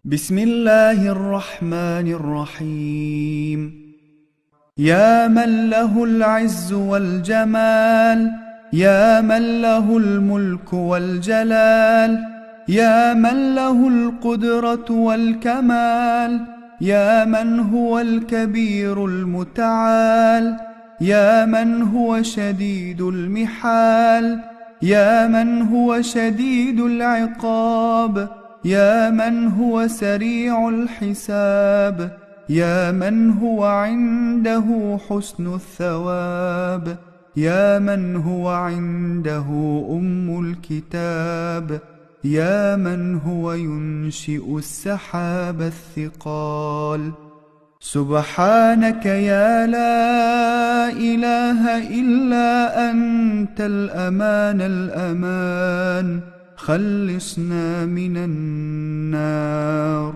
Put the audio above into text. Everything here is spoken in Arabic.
بسم الله الرحمن الرحيم. يا من له العز والجمال، يا من له الملك والجلال، يا من له القدرة والكمال، يا من هو الكبير المتعال، يا من هو شديد المحال، يا من هو شديد العقاب، يا من هو سريع الحساب، يا من هو عنده حسن الثواب، يا من هو عنده الكتاب، يا من هو ينشئ السحاب الثقال. سبحانك يا لا إله إلا أنت الأمان الأمان، خلصنا من النار.